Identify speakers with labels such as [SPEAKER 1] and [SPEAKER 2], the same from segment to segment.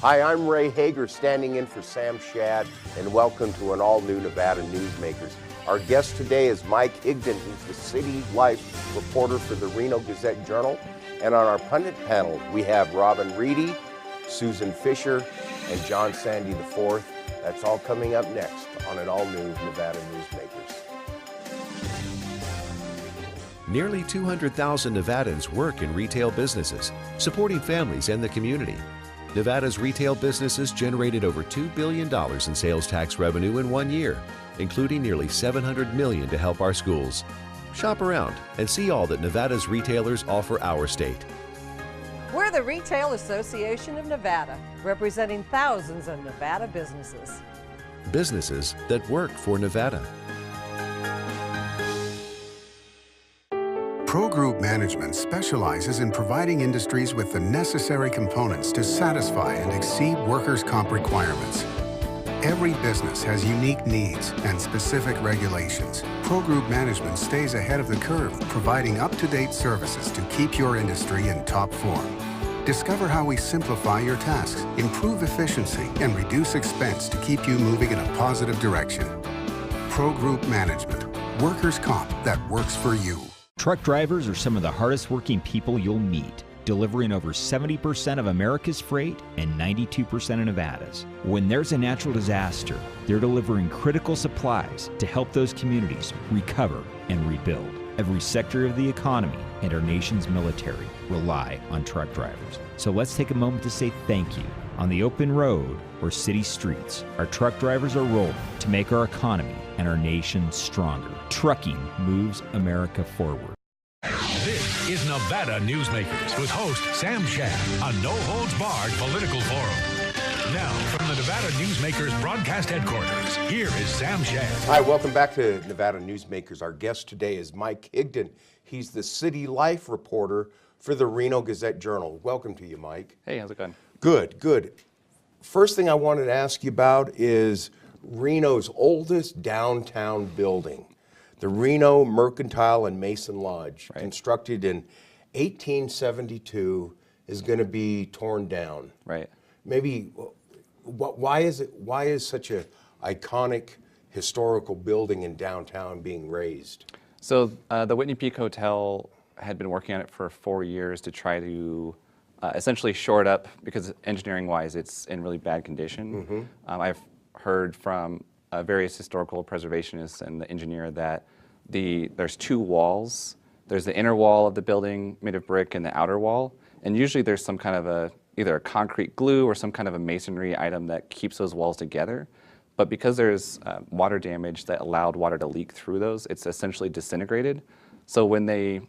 [SPEAKER 1] Hi, I'm Ray Hager, standing in for Sam Shad, and welcome to an all-new Nevada Newsmakers. Our guest today is Mike Higdon, who's the City Life reporter for the Reno Gazette Journal. And on our pundit panel, we have Robin Reedy, Susan Fisher, and John Sande IV. That's all coming up next on an all-new Nevada Newsmakers.
[SPEAKER 2] Nearly 200,000 Nevadans work in retail businesses, supporting families and the community. Nevada's retail businesses generated over $2 billion in sales tax revenue in 1 year, including nearly $700 million to help our schools. Shop around and see all that Nevada's retailers offer our state.
[SPEAKER 3] We're the Retail Association of Nevada, representing thousands of Nevada businesses.
[SPEAKER 2] Businesses that work for Nevada.
[SPEAKER 4] Pro Group Management specializes in providing industries with the necessary components to satisfy and exceed workers' comp requirements. Every business has unique needs and specific regulations. Pro Group Management stays ahead of the curve, providing up-to-date services to keep your industry in top form. Discover how we simplify your tasks, improve efficiency, and reduce expense to keep you moving in a positive direction. Pro Group Management, workers' comp that works for you.
[SPEAKER 5] Truck drivers are some of the hardest working people you'll meet, delivering over 70% of America's freight and 92% of Nevada's. When there's a natural disaster, they're delivering critical supplies to help those communities recover and rebuild. Every sector of the economy and our nation's military rely on truck drivers. So let's take a moment to say thank you. On the open road or city streets, our truck drivers are rolling to make our economy and our nation stronger. Trucking moves America forward.
[SPEAKER 6] This is Nevada Newsmakers with host Sam Shad, a no-holds-barred political forum. Now, from the Nevada Newsmakers broadcast headquarters, here is Sam Shad.
[SPEAKER 1] Hi, welcome back to Nevada Newsmakers. Our guest today is Mike Higdon. He's the City Life reporter for the Reno Gazette Journal. Welcome to you, Mike.
[SPEAKER 7] Hey, how's it going?
[SPEAKER 1] Good, good. First thing I wanted to ask you about is Reno's oldest downtown building, the Reno Mercantile and Mason Lodge, constructed in 1872, is going to be torn down.
[SPEAKER 7] Right.
[SPEAKER 1] Maybe, why is such a iconic historical building in downtown being razed?
[SPEAKER 7] So the Whitney Peak Hotel had been working on it for 4 years to try to essentially shore it up, because engineering-wise, it's in really bad condition.
[SPEAKER 1] Mm-hmm.
[SPEAKER 7] I've heard from various historical preservationists and the engineer that there's two walls. There's the inner wall of the building made of brick and the outer wall, and usually there's some kind of either a concrete glue or some kind of a masonry item that keeps those walls together. But because there's water damage that allowed water to leak through those, it's essentially disintegrated. So when they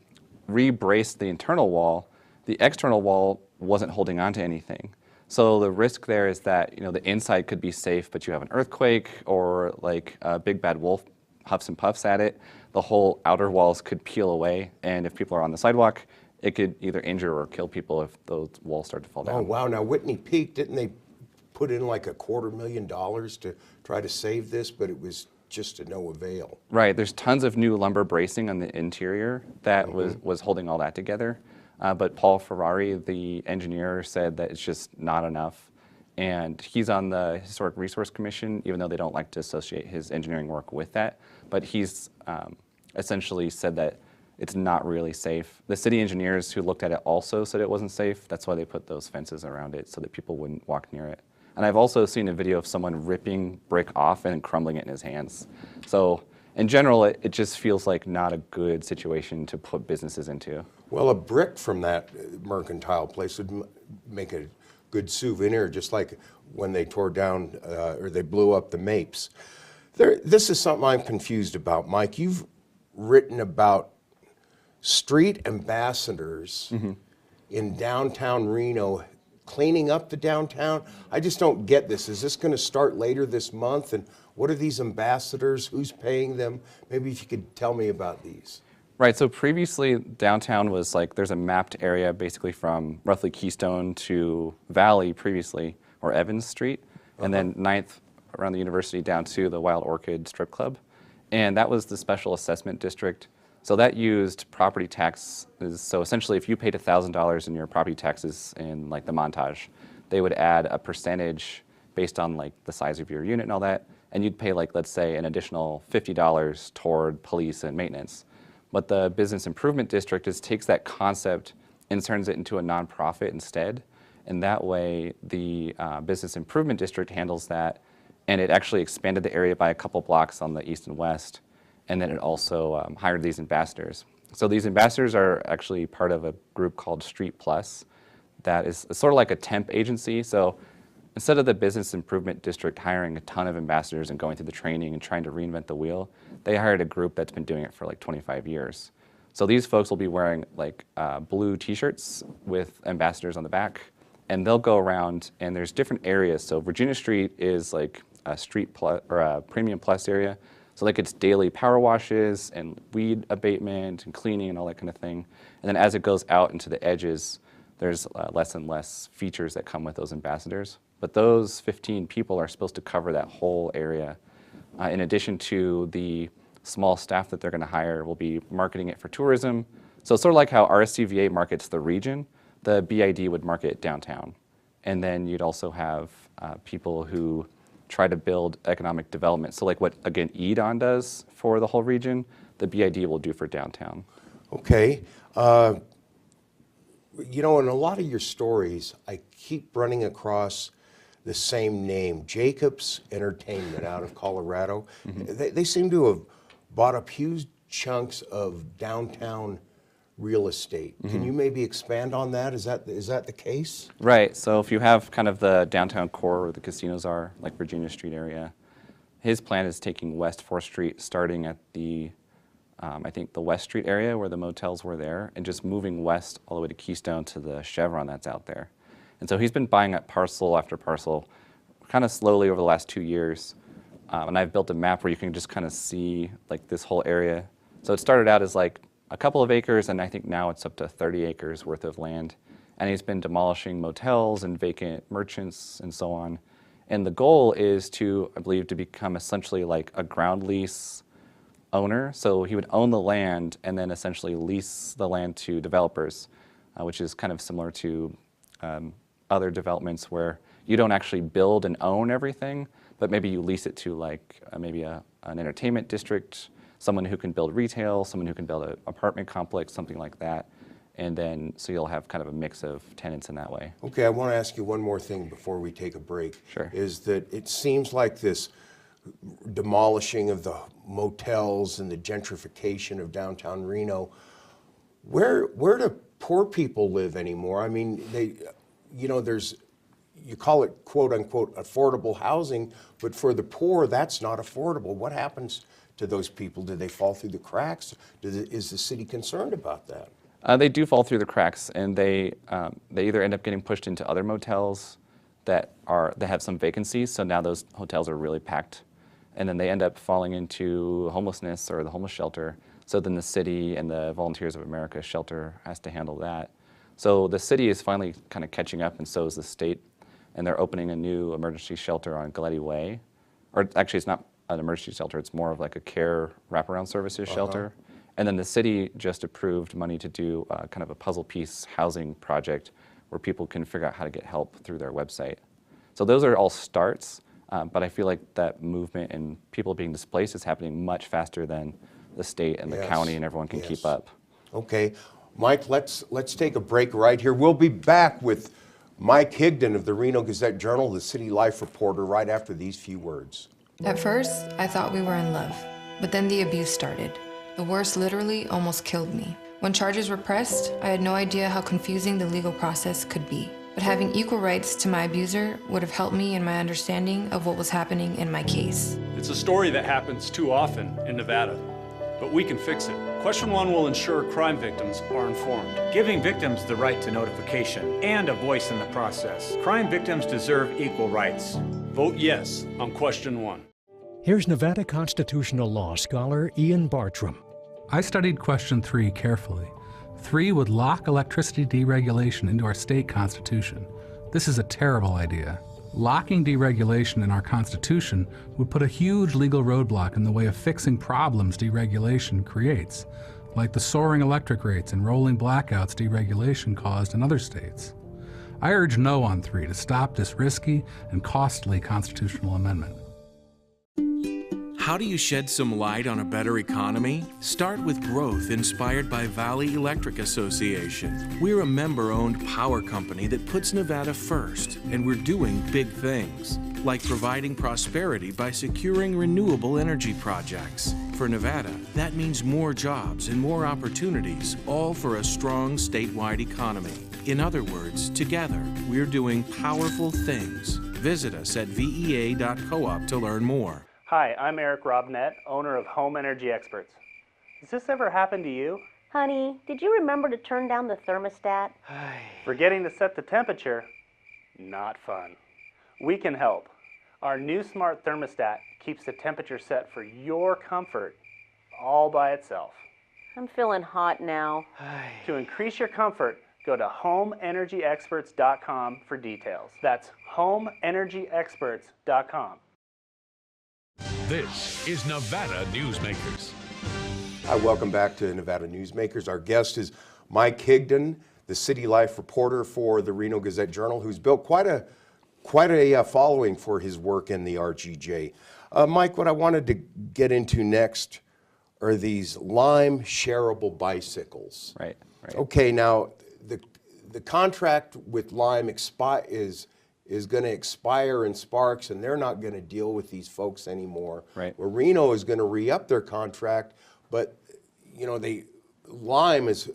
[SPEAKER 7] re-braced the internal wall, the external wall wasn't holding on to anything. So the risk there is that the inside could be safe, but you have an earthquake or like a big bad wolf huffs and puffs at it, the whole outer walls could peel away, and if people are on the sidewalk, it could either injure or kill people if those walls start to fall down.
[SPEAKER 1] Oh wow! Now Whitney Peak, didn't they put in like $250,000 to try to save this, but it was just to no avail?
[SPEAKER 7] Right. There's tons of new lumber bracing on the interior that was holding all that together. But Paul Ferrari, the engineer, said that it's just not enough. And he's on the Historic Resource Commission, even though they don't like to associate his engineering work with that. But he's essentially said that it's not really safe. The city engineers who looked at it also said it wasn't safe. That's why they put those fences around it so that people wouldn't walk near it. And I've also seen a video of someone ripping brick off and crumbling it in his hands. So in general, it just feels like not a good situation to put businesses into.
[SPEAKER 1] Well, a brick from that mercantile place would make a good souvenir, just like when they tore down or they blew up the Mapes. This is something I'm confused about, Mike. You've written about street ambassadors in downtown Reno cleaning up the downtown. I just don't get this. Is this going to start later this month? And what are these ambassadors? Who's paying them? Maybe if you could tell me about these.
[SPEAKER 7] Right, so previously downtown was like, there's a mapped area basically from roughly Keystone to Valley previously, or Evans Street, and then 9th around the university down to the Wild Orchid Strip Club. And that was the special assessment district. So that used property taxes. So essentially if you paid $1,000 in your property taxes in like the Montage, they would add a percentage based on like the size of your unit and all that, and you'd pay like, let's say, an additional $50 toward police and maintenance. What the Business Improvement District is takes that concept and turns it into a nonprofit instead, and that way the Business Improvement District handles that, and it actually expanded the area by a couple blocks on the east and west, and then it also hired these ambassadors. So these ambassadors are actually part of a group called Street Plus that is sort of like a temp agency. So instead of the Business Improvement District hiring a ton of ambassadors and going through the training and trying to reinvent the wheel, they hired a group that's been doing it for like 25 years. So these folks will be wearing like blue t-shirts with ambassadors on the back, and they'll go around, and there's different areas. So Virginia Street is like a Street Plus or a Premium Plus area. So like it's daily power washes and weed abatement and cleaning and all that kind of thing. And then as it goes out into the edges, there's less and less features that come with those ambassadors. But those 15 people are supposed to cover that whole area. In addition to the small staff that they're going to hire, will be marketing it for tourism. So it's sort of like how RSCVA markets the region, the BID would market downtown. And then you'd also have people who try to build economic development. So like what, again, Higdon does for the whole region, the BID will do for downtown.
[SPEAKER 1] Okay. You know, in a lot of your stories, I keep running across the same name, Jacobs Entertainment out of Colorado. They seem to have bought up huge chunks of downtown real estate. Can you maybe expand on that? Is that the case?
[SPEAKER 7] Right. So if you have kind of the downtown core where the casinos are, like Virginia Street area, his plan is taking West 4th Street, starting at the, I think the West Street area where the motels were there, and just moving west all the way to Keystone to the Chevron that's out there. And so he's been buying up parcel after parcel, kind of slowly over the last 2 years. And I've built a map where you can just kind of see like this whole area. So it started out as like a couple of acres, and I think now it's up to 30 acres worth of land. And he's been demolishing motels and vacant merchants and so on. And the goal is to, I believe, to become essentially like a ground lease owner. So he would own the land and then essentially lease the land to developers, which is kind of similar to other developments where you don't actually build and own everything, but maybe you lease it to like maybe an entertainment district, someone who can build retail, someone who can build an apartment complex, something like that. And then, so you'll have kind of a mix of tenants in that way.
[SPEAKER 1] Okay, I want to ask you one more thing before we take a break.
[SPEAKER 7] Sure.
[SPEAKER 1] Is that it seems like this demolishing of the motels and the gentrification of downtown Reno, where do poor people live anymore? I mean, you call it quote unquote affordable housing, but for the poor, that's not affordable. What happens to those people? Do they fall through the cracks? Is the city concerned about that?
[SPEAKER 7] They do fall through the cracks, and they either end up getting pushed into other motels that have some vacancies, so now those hotels are really packed, and then they end up falling into homelessness or the homeless shelter. So then the city and the Volunteers of America shelter has to handle that. So the city is finally kind of catching up, and so is the state, and they're opening a new emergency shelter on Galletti Way. Or actually, it's not an emergency shelter, it's more of like a care wraparound services shelter. And then the city just approved money to do kind of a puzzle piece housing project where people can figure out how to get help through their website. So those are all starts, but I feel like that movement and people being displaced is happening much faster than the state and the county and everyone can keep up.
[SPEAKER 1] Okay, Mike, let's take a break right here. We'll be back with Mike Higdon of the Reno Gazette Journal, the city life reporter, right after these few words.
[SPEAKER 8] At first, I thought we were in love, but then the abuse started. The worst literally almost killed me. When charges were pressed, I had no idea how confusing the legal process could be. But having equal rights to my abuser would have helped me in my understanding of what was happening in my case.
[SPEAKER 9] It's a story that happens too often in Nevada, but we can fix it. Question 1 will ensure crime victims are informed.
[SPEAKER 10] Giving victims the right to notification and a voice in the process. Crime victims deserve equal rights.
[SPEAKER 9] Vote yes on Question 1.
[SPEAKER 11] Here's Nevada constitutional law scholar Ian Bartram.
[SPEAKER 12] I studied Question 3 carefully. 3 would lock electricity deregulation into our state constitution. This is a terrible idea. Locking deregulation in our constitution would put a huge legal roadblock in the way of fixing problems deregulation creates, like the soaring electric rates and rolling blackouts deregulation caused in other states. I urge no on 3 to stop this risky and costly constitutional amendment.
[SPEAKER 13] How do you shed some light on a better economy? Start with growth inspired by Valley Electric Association. We're a member-owned power company that puts Nevada first, and we're doing big things, like providing prosperity by securing renewable energy projects. For Nevada, that means more jobs and more opportunities, all for a strong statewide economy. In other words, together, we're doing powerful things. Visit us at vea.coop to learn more.
[SPEAKER 14] Hi, I'm Eric Robnett, owner of Home Energy Experts. Has this ever happened to you?
[SPEAKER 15] Honey, did you remember to turn down the thermostat?
[SPEAKER 14] Forgetting to set the temperature? Not fun. We can help. Our new smart thermostat keeps the temperature set for your comfort all by itself.
[SPEAKER 15] I'm feeling hot now.
[SPEAKER 14] To increase your comfort, go to homeenergyexperts.com for details. That's homeenergyexperts.com.
[SPEAKER 6] This is Nevada Newsmakers.
[SPEAKER 1] Hi, welcome back to Nevada Newsmakers. Our guest is Mike Higdon, the city life reporter for the Reno Gazette Journal, who's built quite a following for his work in the RGJ. Mike, what I wanted to get into next are these Lime shareable bicycles.
[SPEAKER 7] Right.
[SPEAKER 1] Okay, now the contract with Lime is going to expire in Sparks, and they're not going to deal with these folks anymore.
[SPEAKER 7] Right.
[SPEAKER 1] Well, Reno is going to re-up their contract, but Lime is,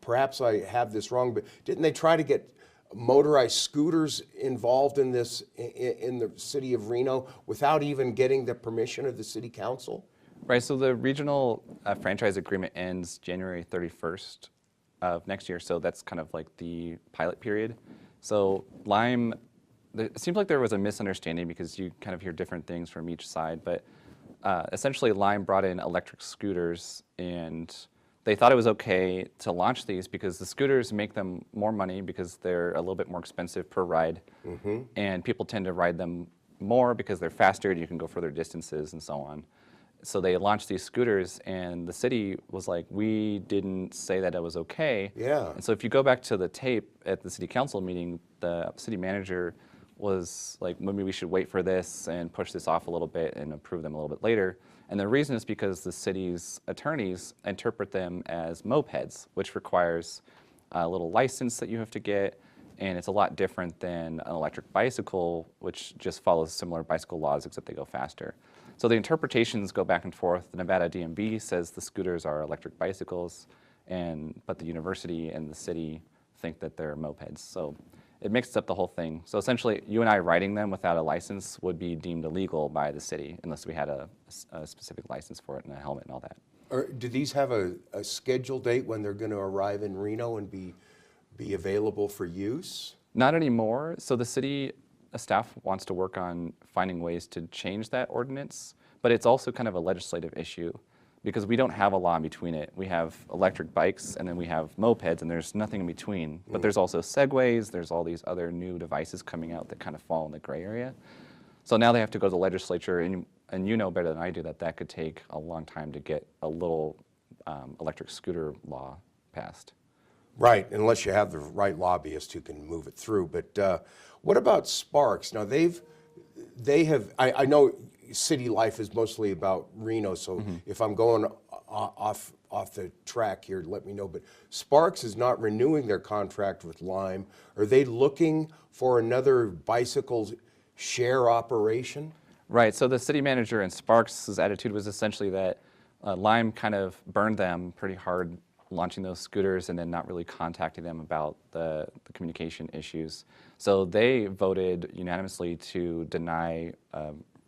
[SPEAKER 1] perhaps I have this wrong, but didn't they try to get motorized scooters involved in this in the city of Reno without even getting the permission of the city council?
[SPEAKER 7] Right, so the regional franchise agreement ends January 31st of next year, so that's kind of like the pilot period. So Lime, it seems like there was a misunderstanding because you kind of hear different things from each side, but essentially Lime brought in electric scooters, and they thought it was okay to launch these because the scooters make them more money because they're a little bit more expensive per ride, and people tend to ride them more because they're faster and you can go further distances and so on. So they launched these scooters, and the city was like, we didn't say that it was okay.
[SPEAKER 1] Yeah.
[SPEAKER 7] And so if you go back to the tape at the city council meeting, the city manager was like, maybe we should wait for this and push this off a little bit and approve them a little bit later. And the reason is because the city's attorneys interpret them as mopeds, which requires a little license that you have to get, and it's a lot different than an electric bicycle, which just follows similar bicycle laws, except they go faster. So the interpretations go back and forth. The Nevada DMV says the scooters are electric bicycles, but the university and the city think that they're mopeds. So it mixes up the whole thing. So essentially, you and I riding them without a license would be deemed illegal by the city unless we had a specific license for it and a helmet and all that.
[SPEAKER 1] Do these have a scheduled date when they're going to arrive in Reno and be available for use?
[SPEAKER 7] Not anymore. So the city staff wants to work on finding ways to change that ordinance, but it's also kind of a legislative issue because we don't have a law in between it. We have electric bikes and then we have mopeds, and there's nothing in between. But there's also Segways, there's all these other new devices coming out that kind of fall in the gray area. So now they have to go to the legislature, and you know better than I do that could take a long time to get a little electric scooter law passed.
[SPEAKER 1] Right, unless you have the right lobbyist who can move it through. But what about Sparks? Now I know city life is mostly about Reno, so if I'm going off the track here, let me know. But Sparks is not renewing their contract with Lime. Are they looking for another bicycle share operation?
[SPEAKER 7] Right, so the city manager and Sparks' attitude was essentially that Lime kind of burned them pretty hard launching those scooters and then not really contacting them about the communication issues. So they voted unanimously to deny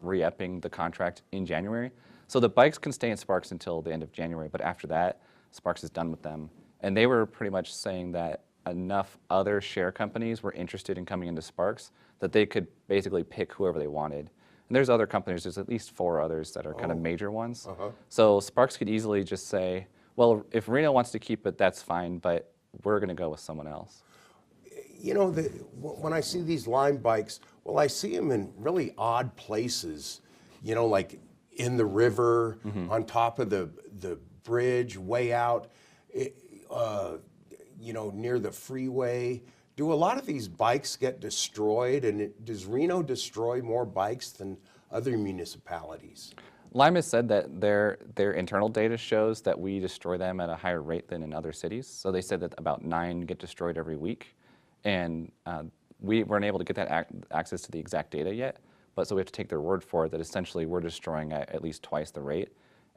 [SPEAKER 7] re-upping the contract in January. So the bikes can stay in Sparks until the end of January, but after that, Sparks is done with them. And they were pretty much saying that enough other share companies were interested in coming into Sparks that they could basically pick whoever they wanted. And there's other companies, there's at least 4 others that are kind of major ones. So Sparks could easily just say, well, if Reno wants to keep it, that's fine, but we're going to go with someone else.
[SPEAKER 1] You know, when I see these Lime bikes, well, I see them in really odd places, you know, like in the river, on top of the bridge, way out, you know, near the freeway. Do a lot of these bikes get destroyed, and does Reno destroy more bikes than other municipalities?
[SPEAKER 7] Lima said that their internal data shows that we destroy them at a higher rate than in other cities. So they said that about 9 get destroyed every week. And we weren't able to get that access to the exact data yet, but so we have to take their word for it that essentially we're destroying at least twice the rate.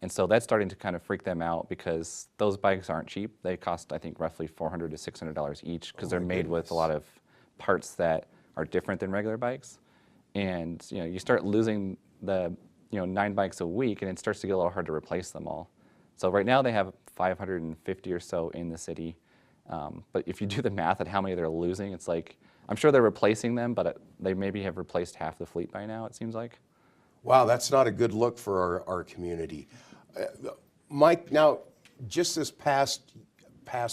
[SPEAKER 7] And so that's starting to kind of freak them out because those bikes aren't cheap. They cost, I think, roughly $400 to $600 each because they're made with a lot of parts that are different than regular bikes. And you start losing the 9 bikes a week, and it starts to get a little hard to replace them all. So right now they have 550 or so in the city. But if you do the math at how many they're losing, it's like, I'm sure they're replacing them, but they maybe have replaced half the fleet by now, it seems like.
[SPEAKER 1] Wow, that's not a good look for our community. Mike, now, just this past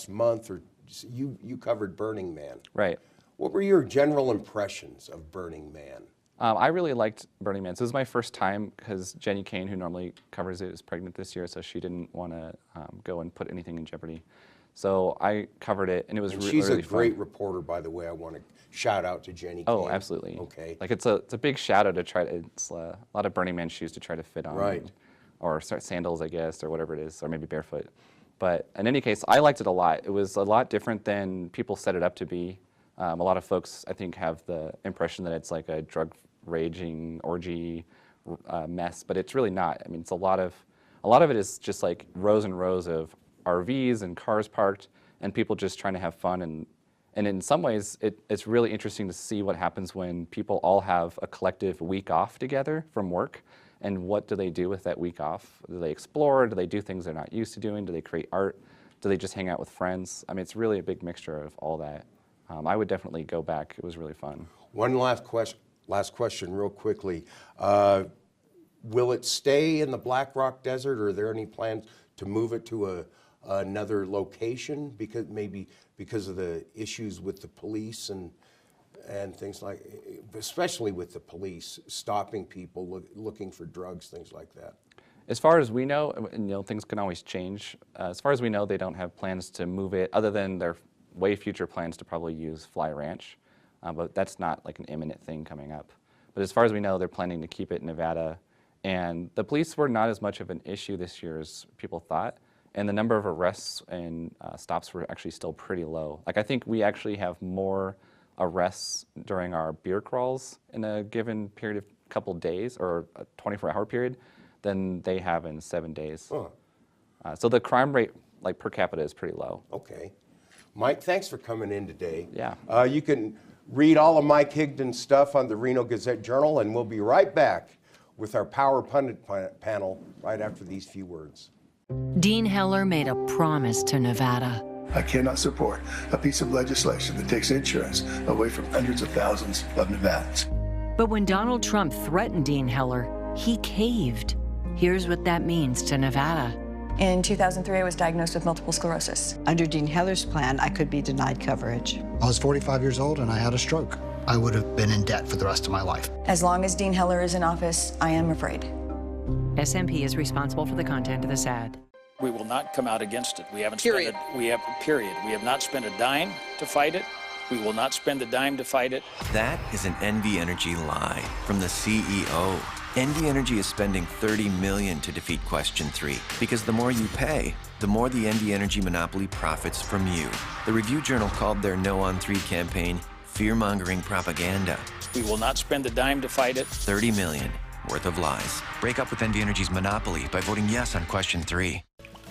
[SPEAKER 1] month, or you covered Burning Man.
[SPEAKER 7] Right.
[SPEAKER 1] What were your general impressions of Burning Man?
[SPEAKER 7] I really liked Burning Man. So this is my first time because Jenny Kane, who normally covers it, is pregnant this year, so she didn't want to go and put anything in jeopardy. So I covered it, and it was really fun.
[SPEAKER 1] She's a great reporter, by the way. I want to shout out to Jenny Kane.
[SPEAKER 7] Oh, absolutely.
[SPEAKER 1] Okay.
[SPEAKER 7] Like it's a big shout out to try to, it's a lot of Burning Man shoes to try to fit on.
[SPEAKER 1] Right.
[SPEAKER 7] Or sandals, I guess, or whatever it is, or maybe barefoot. But in any case, I liked it a lot. It was a lot different than people set it up to be. A lot of folks, I think, have the impression that it's like a drug raging orgy mess, but it's really not. I mean, it's a lot of it is just like rows and rows of RVs and cars parked, and people just trying to have fun. And in some ways, it's really interesting to see what happens when people all have a collective week off together from work. And what do they do with that week off? Do they explore? Do they do things they're not used to doing? Do they create art? Do they just hang out with friends? I mean, it's really a big mixture of all that. I would definitely go back. It was really fun.
[SPEAKER 1] One last question real quickly. Will it stay in the Black Rock Desert, or are there any plans to move it to another location because of the issues with the police and things like, especially with the police stopping people looking for drugs, things like that?
[SPEAKER 7] As far as we know, and, things can always change. As far as we know, they don't have plans to move it, other than their way future plans to probably use Fly Ranch, but that's not like an imminent thing coming up. But as far as we know, they're planning to keep it in Nevada, and the police were not as much of an issue this year as people thought, and the number of arrests and stops were actually still pretty low. Like, I think we actually have more arrests during our beer crawls in a given period of couple days, or a 24-hour period, than they have in 7 days.
[SPEAKER 1] Huh.
[SPEAKER 7] So the crime rate, like per capita, is pretty low.
[SPEAKER 1] Okay. Mike, thanks for coming in today.
[SPEAKER 7] Yeah.
[SPEAKER 1] You can read all of Mike Higdon's stuff on the Reno Gazette Journal, and we'll be right back with our Power Pundit panel right after these few words.
[SPEAKER 16] Dean Heller made a promise to Nevada.
[SPEAKER 17] I cannot support a piece of legislation that takes insurance away from hundreds of thousands of Nevadans.
[SPEAKER 16] But when Donald Trump threatened Dean Heller, he caved. Here's what that means to Nevada.
[SPEAKER 18] In 2003, I was diagnosed with multiple sclerosis.
[SPEAKER 19] Under Dean Heller's plan, I could be denied coverage.
[SPEAKER 20] I was 45 years old and I had a stroke. I would have been in debt for the rest of my life.
[SPEAKER 18] As long as Dean Heller is in office, I am afraid.
[SPEAKER 16] SMP is responsible for the content of this ad.
[SPEAKER 21] We will not come out against it. We haven't spent it. We have not spent a dime to fight it. We will not spend a dime to fight it.
[SPEAKER 22] That is an NV Energy lie from the CEO. NV Energy is spending $30 million to defeat Question 3, because the more you pay, the more the NV Energy monopoly profits from you. The Review Journal called their No on 3 campaign fear-mongering propaganda.
[SPEAKER 21] We will not spend a dime to fight it.
[SPEAKER 22] $30 million worth of lies. Break up with NV Energy's monopoly by voting yes on Question 3.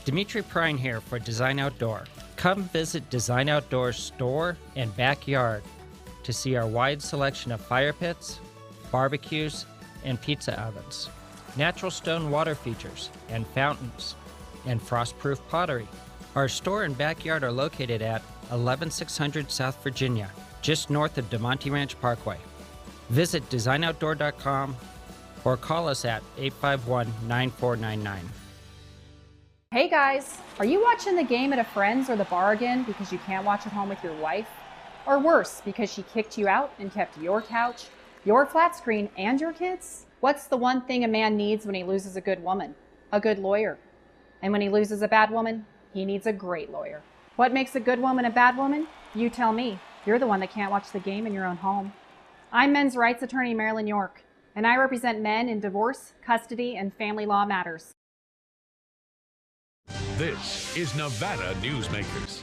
[SPEAKER 23] Dimitri Prine here for Design Outdoor. Come visit Design Outdoor's store and backyard to see our wide selection of fire pits, barbecues, and pizza ovens, natural stone water features and fountains, and frost-proof pottery. Our store and backyard are located at 11600 South Virginia, just north of DeMonte Ranch Parkway. Visit designoutdoor.com or call us at 851-9499.
[SPEAKER 24] Hey guys, are you watching the game at a friend's or the bar again because you can't watch at home with your wife? Or worse, because she kicked you out and kept your couch, your flat screen, and your kids? What's the one thing a man needs when he loses a good woman? A good lawyer. And when he loses a bad woman, he needs a great lawyer. What makes a good woman a bad woman? You tell me. You're the one that can't watch the game in your own home. I'm men's rights attorney Marilyn York, and I represent men in divorce, custody, and family law matters.
[SPEAKER 6] This is Nevada Newsmakers.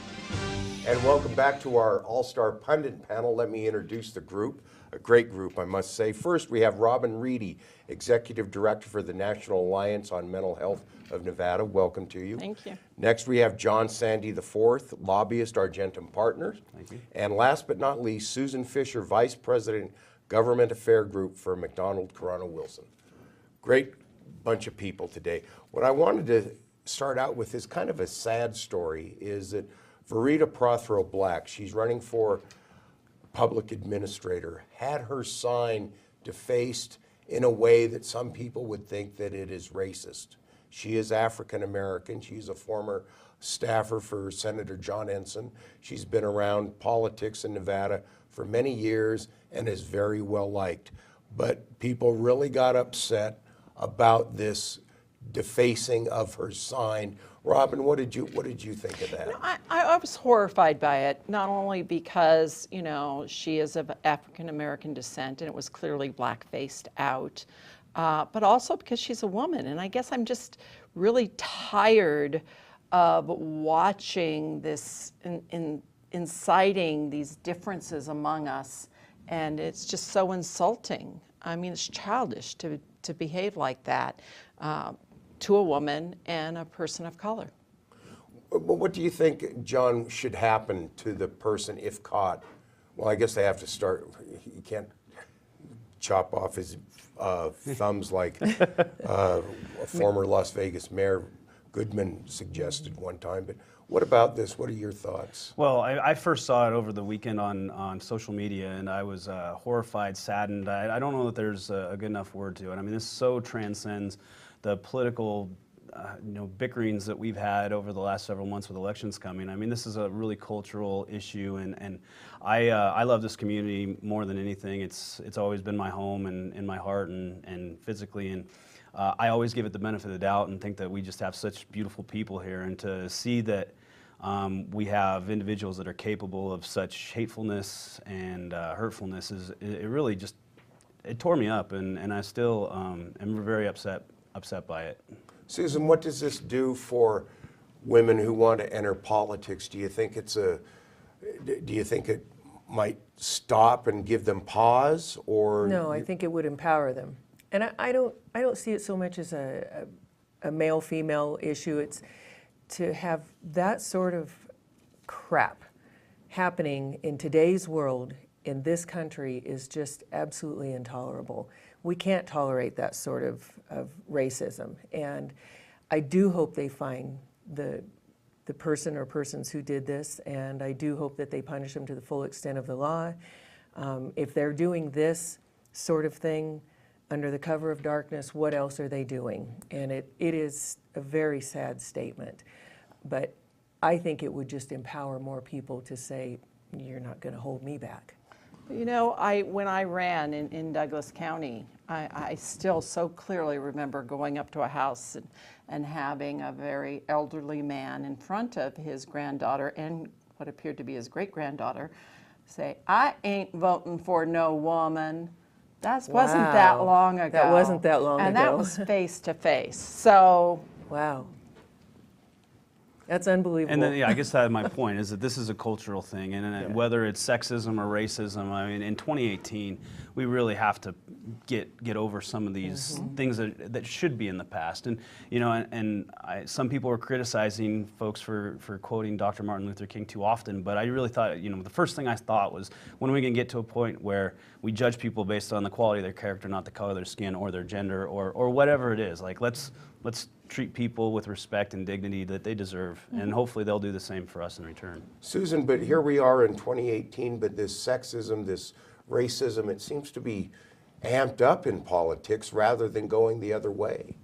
[SPEAKER 1] And welcome back to our all-star pundit panel. Let me introduce the group, a great group, I must say. First, we have Robin Reedy, Executive Director for the National Alliance on Mental Health of Nevada. Welcome to you.
[SPEAKER 2] Thank you.
[SPEAKER 1] Next, we have John Sande IV, Lobbyist, Argentum Partners.
[SPEAKER 2] Thank you.
[SPEAKER 1] And last but not least, Susan Fisher, Vice President, Government Affair Group for McDonald, Carano, Wilson. Great bunch of people today. What I wanted to start out with is kind of a sad story, is that Verita Prothero Black, she's running for public administrator, had her sign defaced in a way that some people would think that it is racist. She is African American. She's a former staffer for Senator John Ensign. She's been around politics in Nevada for many years and is very well liked. But people really got upset about this defacing of her sign. Robin, what did you think of that?
[SPEAKER 2] I was horrified by it, not only because, she is of African American descent and it was clearly black-faced out, but also because she's a woman. And I guess I'm just really tired of watching this, inciting these differences among us. And it's just so insulting. I mean, it's childish to behave like that to a woman and a person of color.
[SPEAKER 1] But what do you think, John, should happen to the person if caught? Well, I guess they have to start, you can't chop off his thumbs like a former Las Vegas Mayor Goodman suggested one time. But what about this? What are your thoughts?
[SPEAKER 3] Well, I first saw it over the weekend on social media, and I was horrified, saddened. I don't know that there's a good enough word to it. I mean, this so transcends the political bickerings that we've had over the last several months with elections coming. I mean, this is a really cultural issue, and I love this community more than anything. It's always been my home and in my heart and physically, and I always give it the benefit of the doubt and think that we just have such beautiful people here, and to see that we have individuals that are capable of such hatefulness and hurtfulness it really just, it tore me up, and I still am very upset by it.
[SPEAKER 1] Susan, what does this do for women who want to enter politics? Do you think it might stop and give them pause, or?
[SPEAKER 4] No, I think it would empower them. And I don't see it so much as a male-female issue. It's to have that sort of crap happening in today's world in this country is just absolutely intolerable. We can't tolerate that sort of racism. And I do hope they find the person or persons who did this, and I do hope that they punish them to the full extent of the law. If they're doing this sort of thing under the cover of darkness, what else are they doing? And it is a very sad statement. But I think it would just empower more people to say, you're not going to hold me back.
[SPEAKER 2] When I ran in Douglas County, I still so clearly remember going up to a house and having a very elderly man in front of his granddaughter and what appeared to be his great-granddaughter say, "I ain't voting for no woman." That wasn't that long ago.
[SPEAKER 4] That wasn't that long ago.
[SPEAKER 2] And that was face to face. So.
[SPEAKER 4] Wow. That's unbelievable.
[SPEAKER 3] And then, I guess that's my point, is that this is a cultural thing, and whether it's sexism or racism, I mean, in 2018, we really have to get over some of these things that should be in the past. And some people are criticizing folks for quoting Dr. Martin Luther King too often, but I really thought, the first thing I thought was, when are we going to get to a point where we judge people based on the quality of their character, not the color of their skin or their gender or whatever it is? Like, let's treat people with respect and dignity that they deserve, and hopefully they'll do the same for us in return.
[SPEAKER 1] Susan, but here we are in 2018, but this sexism, this racism, it seems to be amped up in politics rather than going the other way.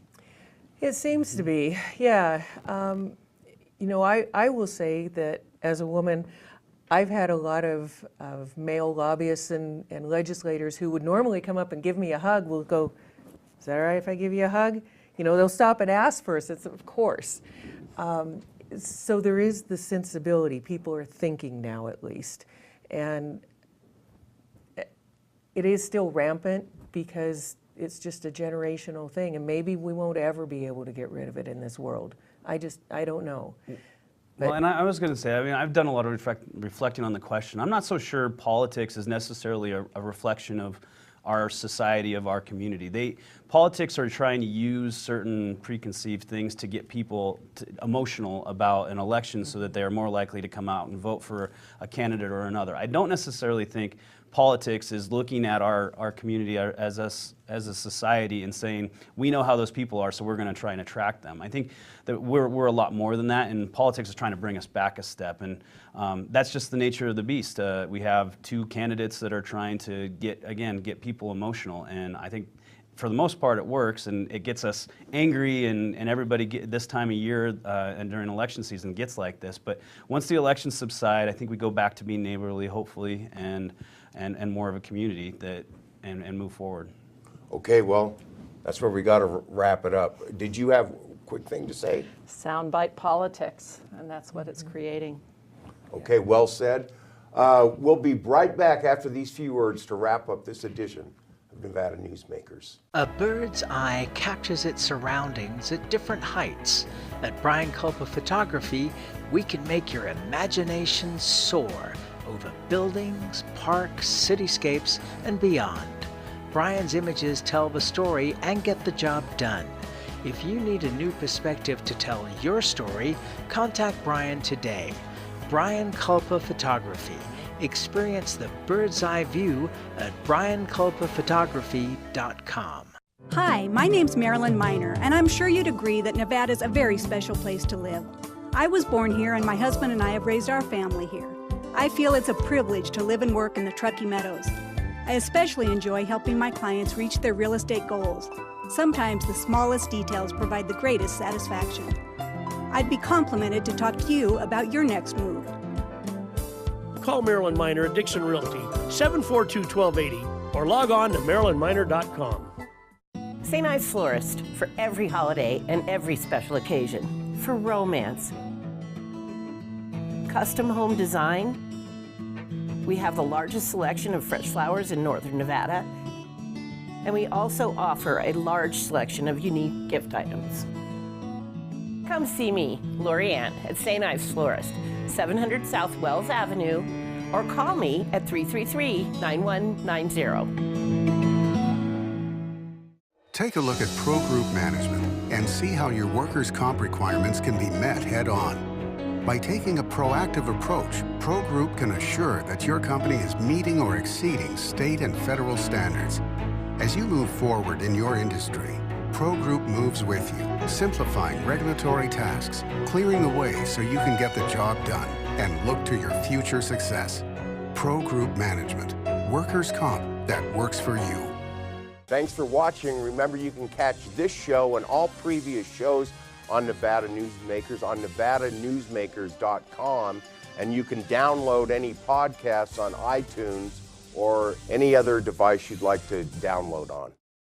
[SPEAKER 4] It seems to be, yeah. I will say that as a woman, I've had a lot of male lobbyists and legislators who would normally come up and give me a hug will go, "Is that all right if I give you a hug?" They'll stop and ask first, it's of course. So there is the sensibility, people are thinking now at least. And it is still rampant because it's just a generational thing, and maybe we won't ever be able to get rid of it in this world. I don't know.
[SPEAKER 3] Well, and I was going to say, I mean, I've done a lot of reflecting on the question. I'm not so sure politics is necessarily a reflection of our society, of our community. Politics are trying to use certain preconceived things to get people emotional about an election so that they are more likely to come out and vote for a candidate or another. I don't necessarily think politics is looking at our community as a society and saying, we know how those people are, so we're going to try and attract them. I think that we're a lot more than that, and politics is trying to bring us back a step, and that's just the nature of the beast. We have two candidates that are trying to get people emotional, and I think for the most part it works, and it gets us angry, and everybody this time of year and during election season gets like this. But once the elections subside, I think we go back to being neighborly, hopefully, and more of a community and move forward.
[SPEAKER 1] Okay, well, that's where we got to wrap it up. Did you have a quick thing to say?
[SPEAKER 2] Soundbite politics, and that's what it's creating.
[SPEAKER 1] Okay, well said. We'll be right back after these few words to wrap up this edition of Nevada Newsmakers.
[SPEAKER 5] A bird's eye captures its surroundings at different heights. At Brian Culpa Photography, we can make your imagination soar over buildings, parks, cityscapes, and beyond. Brian's images tell the story and get the job done. If you need a new perspective to tell your story, contact Brian today. Brian Culpa Photography. Experience the bird's eye view at brianculpaphotography.com.
[SPEAKER 8] Hi, my name's Marilyn Miner, and I'm sure you'd agree that Nevada's a very special place to live. I was born here, and my husband and I have raised our family here. I feel it's a privilege to live and work in the Truckee Meadows. I especially enjoy helping my clients reach their real estate goals. Sometimes the smallest details provide the greatest satisfaction. I'd be complimented to talk to you about your next move.
[SPEAKER 9] Call Marilyn Miner at Dixon Realty, 742-1280, or log on to marilynminer.com.
[SPEAKER 10] St. Ives Florist, for every holiday and every special occasion. For romance. Custom home design. We have the largest selection of fresh flowers in northern Nevada. And we also offer a large selection of unique gift items. Come see me, Lori Ann, at St. Ives Florist, 700 South Wells Avenue, or call me at 333-9190.
[SPEAKER 25] Take a look at Pro Group Management and see how your workers' comp requirements can be met head-on. By taking a proactive approach, Pro Group can assure that your company is meeting or exceeding state and federal standards. As you move forward in your industry, Pro Group moves with you, simplifying regulatory tasks, clearing the way so you can get the job done and look to your future success. Pro Group Management, workers' comp that works for you.
[SPEAKER 1] Thanks for watching. Remember, you can catch this show and all previous shows on Nevada Newsmakers on NevadaNewsmakers.com, and you can download any podcasts on iTunes or any other device you'd like to download on.